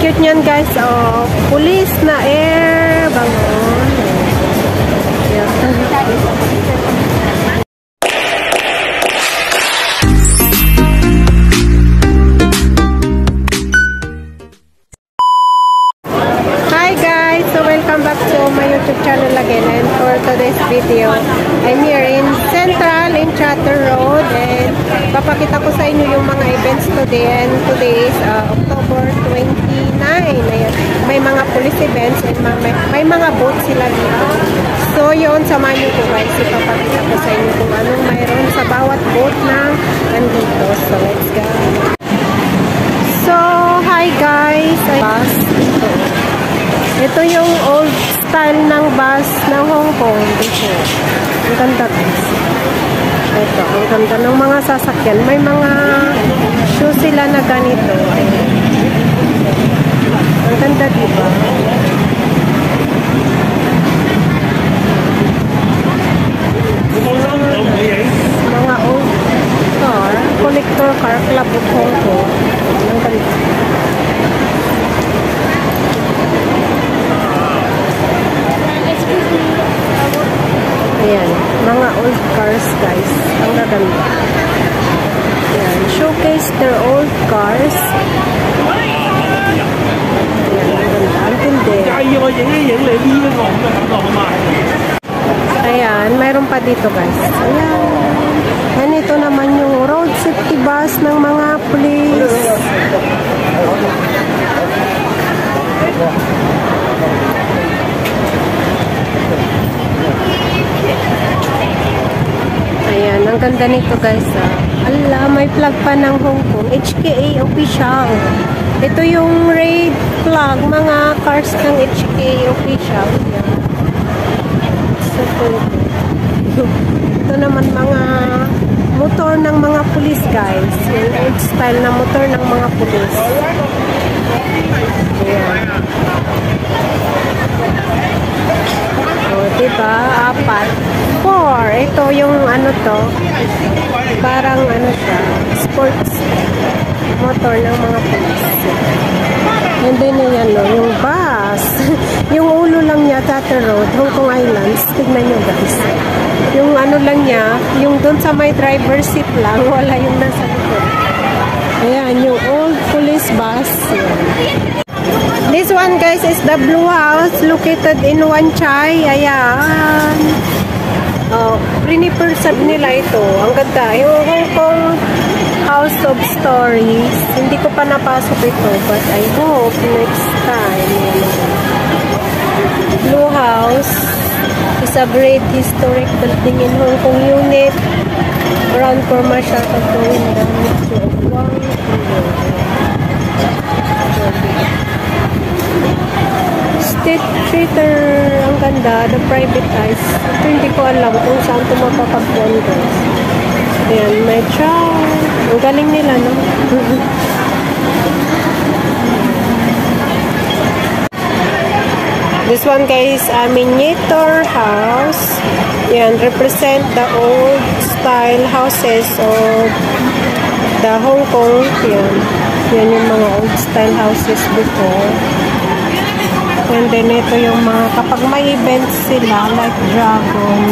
cute niyan guys. Oh, police na air balloon. Yeah. Hi guys, so welcome back to my YouTube channel again, and for today's video I'm here in Central in Chatter Road, and papakita ko sa inyo yung mga events today, and today is October 29. Ayan. May mga police events and may mga boat sila dito. So yun, samahan nyo ko guys, ipapakita ko sa inyo kung anong mayroon sa bawat boat na nandito. So let's go. So hi guys, bus dito. Ito yung old style ng bus ng Hong Kong dito. Ang ganda guys. Ito, ang ganda ng mga sasakyan. May mga shoes sila na ganito. Ayan. Ang ganda diba? Mga old car, collector car, Club of Hong Kong. Ang ganda. Ayan, mga old cars guys. Ang gaganda. Ayan, showcase their old cars. Ayan, mayroon pa dito guys. Ayan. And ito naman yung road safety bus ng mga police. Ayan, ang ganda nito guys. Ala, may flag pa ng Hong Kong. HKA official. Ito yung red flag, mga cars ng HKA official. Ayan. So cool. Ito naman mga motor ng mga police guys. Yung old style na motor ng mga police. Ayan. O, diba? 4. Ito yung ano to. Parang ano siya. Sports motor ng mga police. And then yan no, yung bus. Yung ulo lang niya, Chatter Road, Hong Kong Islands. Tignan nyo guys. Yung ano lang niya, yung doon sa may driver seat lang, wala yung nasa likod. Ayan, yung old police bus. Ayan. This one guys is the Blue House located in Wan Chai. Ayan. Oh, prinipreserve nila ito. Ang ganda. Yung Hong Kong House of Stories. Hindi ko pa napasok ito, but I hope next time. Blue House is a great historic building in Hong Kong unit around commercial going down to Wang. State Theater, ang ganda, the privatized. Ito hindi ko alam kung saan ito mapapagpuan guys. Ayan, may chow. Ang galing nila, no? This one guys, a miniature house. Ayan, represent the old style houses of the Hong Kong. Ayan, yan yung mga old style houses before. And then ito yung mga, kapag may events sila, like dragon,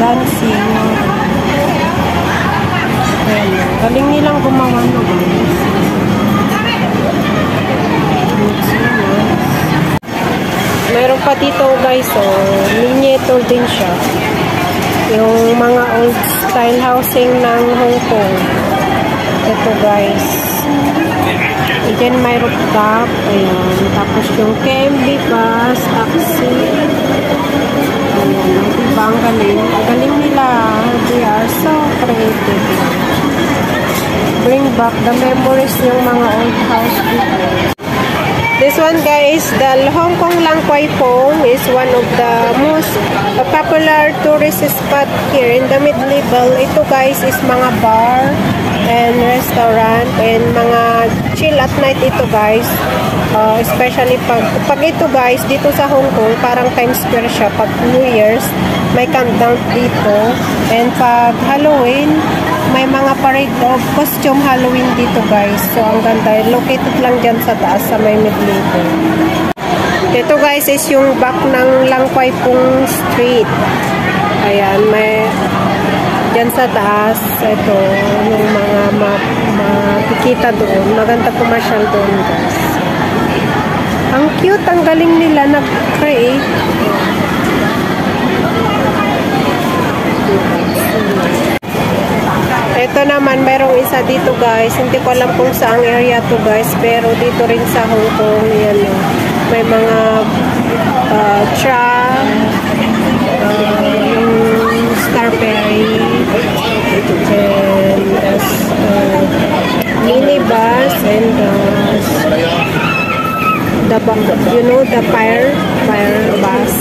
dancing. Ayan, galing nilang gumawa no guys. Meron pa dito guys, miniature din siya. Yung mga old style housing ng Hong Kong. Ito guys. And then may rooftop. Ayan. Tapos yung KMB bus, taxi. Ayan. Diba ang galing? Ang galing nila. They are so creative. Bring back the memories ng mga old house people. This one guys, the Hong Kong Lang Kwai Fong is one of the most popular tourist spot here in the mid-level. Ito guys is mga bar and restaurant and mga chill at night ito guys. Especially pag ito guys, dito sa Hong Kong, parang Times Square siya. Pag New Year's, may countdown dito. And pag Halloween, may mga parade of costume Halloween dito guys. So ang ganda. Located lang dyan sa taas sa may Midlito. Ito guys is yung back ng Langkway Pung Street. Ayan, may dyan sa taas. Ito, yung mga makikita doon. Maganda commercial doon guys. Ang cute, ang galing nila nag-create. Ito naman, merong isa dito guys. Hindi ko alam kung saang area to guys. Pero dito rin sa Hong Kong. Yan, may mga tram, yung Starberry, and minibus, and you know, the fire bus.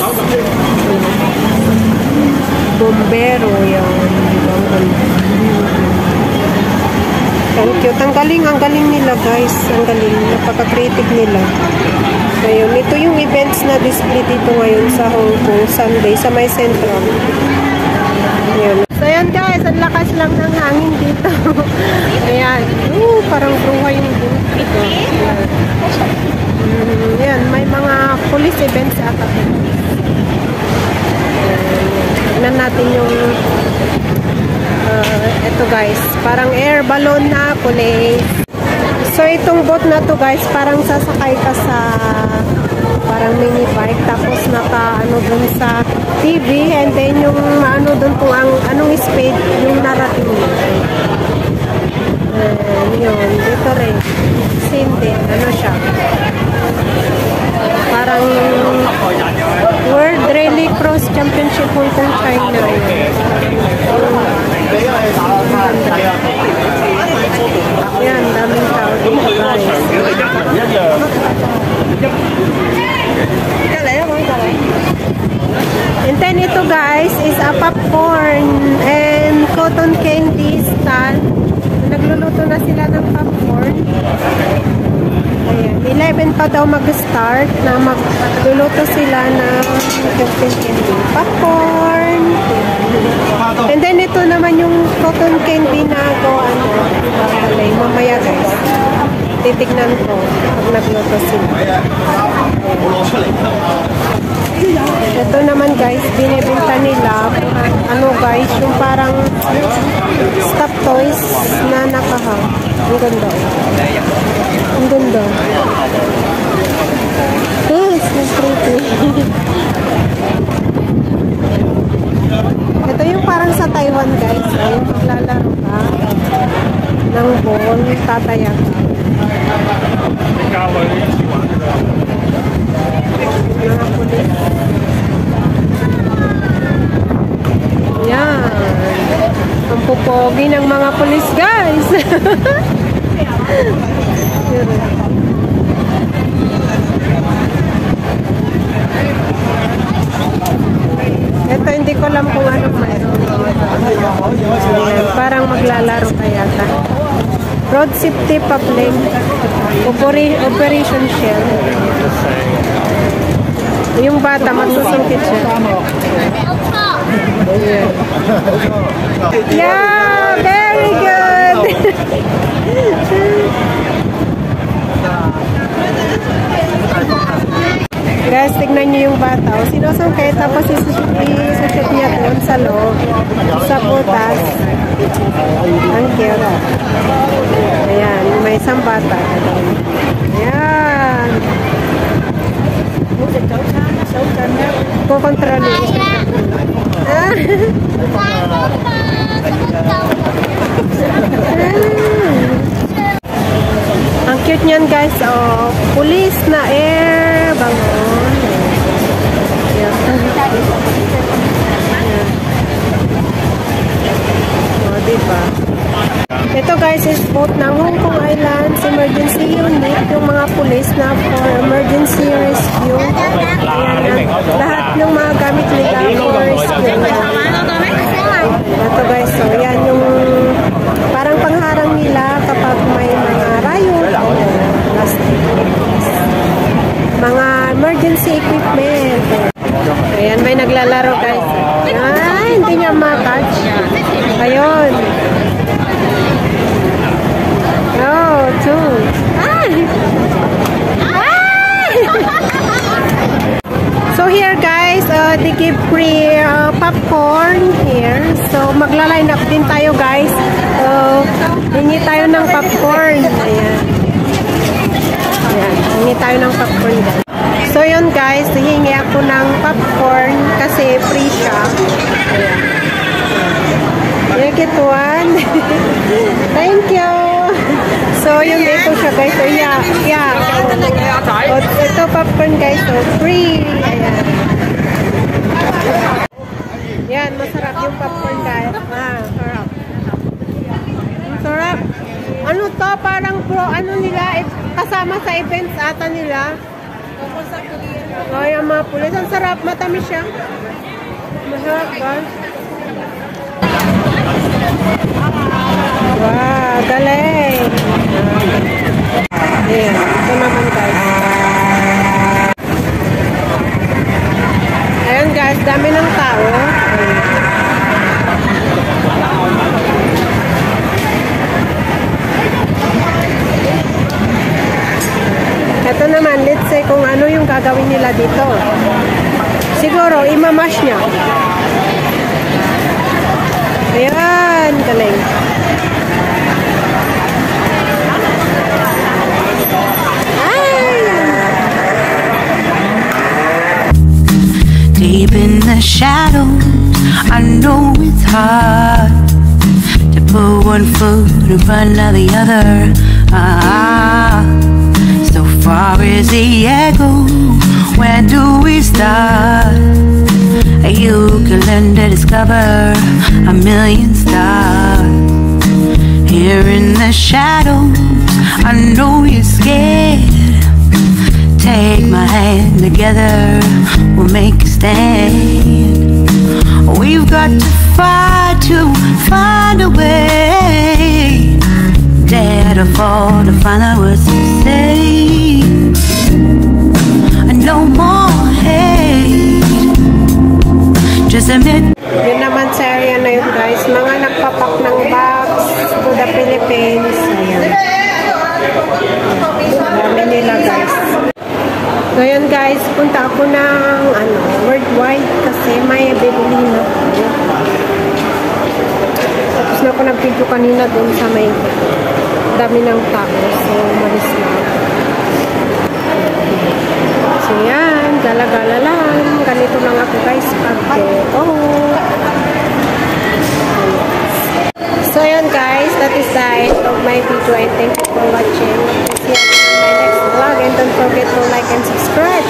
Bombero, yan. Ang cute. Ang galing nila guys. Ang galing. Napaka-creative nila. Ngayon, ito yung events na display dito ngayon sa Hong Kong Sunday sa may Central. Ayan. So yan guys, ang lakas lang ng hangin dito. Ayan. Parang bruha yung dito. Ayan, may mga police events ata. Tignan natin yung ito guys, parang air balloon na police. So itong boat na to guys, parang sasakay ka sa parang mini bike, tapos naka ano dun sa TV, and then yung ano dun kung anong speed yung narating mo. Yun, dito rin same din, ano siya, parang World Rally Cross Championship Hong Kong, China. Yan, daming tao dito guys. And then ito guys is a popcorn and cotton candy stand. Nagluluto na sila ng popcorn. Ayan, 11 pa daw mag-start na magluluto sila ng cotton candy popcorn. And then ito naman yung cotton candy na gawaan ko. Mamaya guys, titignan ko pag nagluto sila. Ito naman guys, binibenta nila ano guys, yung parang stuffed toys na nakahang. Ang ganda. Ang ganda. Yes, it's pretty. Ito yung parang sa Taiwan guys, ay maglalaro ka ng ball, tatayak ka. Mga pulis. Yan. Ang pupogi ng mga pulis guys. Ito hindi ko alam kung ano mayroon. Parang maglalaro ka yata. Road Safety Public Operation Shell. Yung bata magsusungkit siya. Yeah, very good. Guys, tignan nyo yung bata. O, sinusungkit, tapos isushoot niya doon sa loob, sa butas. Ang cute. Ayan, may isang bata. Ayan. Kukontrolin. Ang cute niyan guys. Oh, police na air bangon. Oh, diba? Ito guys is boat ng Hong Kong Islands Emergency Unit, yung mga police na for emergency rescue. Ayan, lahat ng mga gamit nila for rescue. Ito guys, so yan yung parang pangharang nila kapag may mga riot o mga emergency equipment. Ayan, may naglalaro guys. Ay, hindi niya ma-catch. Ayun. popcorn here. So, magla-line up din tayo, guys. So, hingi tayo ng popcorn. Ayan. Ayan. Hingi tayo ng popcorn, guys. So, yun, guys. Hingi ako ng popcorn kasi free siya. Ayan. You get one. Thank you. So, yun, ito siya, guys. So, yeah. Oh, ito popcorn, guys. So, free. Ayan. Yan, masarap yung popcorn, guys. Sarap. Sarap. Ano to? Parang ano nila, kasama sa events ata nila. Ay, ang mga pulis. Ang sarap. Matamis siya. Masarap, guys. Wow, galing. Ayan, ito naman, guys. Ayan, guys, dami ng tao. Ito naman, let's say kung ano yung gagawin nila dito. Siguro, imamash niya. Ayan, galing. Deep in the shadows, I know it's hard to put one foot in front of the other. So far is the echo, where do we start? You can learn to discover a million stars. Here in the shadows, I know you're scared. Take my hand, together we'll make a stand. We've got to fight to find a way. Dare to fall to find out what to say. No more hate. Just admit. Yun naman sa area na yun, guys. Mga nagpapak ng bags to the Philippines. Ayan. Dami nila, guys. Ngayon, guys, punta ako ng worldwide kasi may bibili na. Tapos na ako nag-video kanina dun sa may dami ng tao. So, malis na. So, yan. Gala-gala lang. Ganito lang ako, guys. So, yan, guys. That is the end of my video. And thank you for watching. See you in my next vlog. And don't forget to like and subscribe.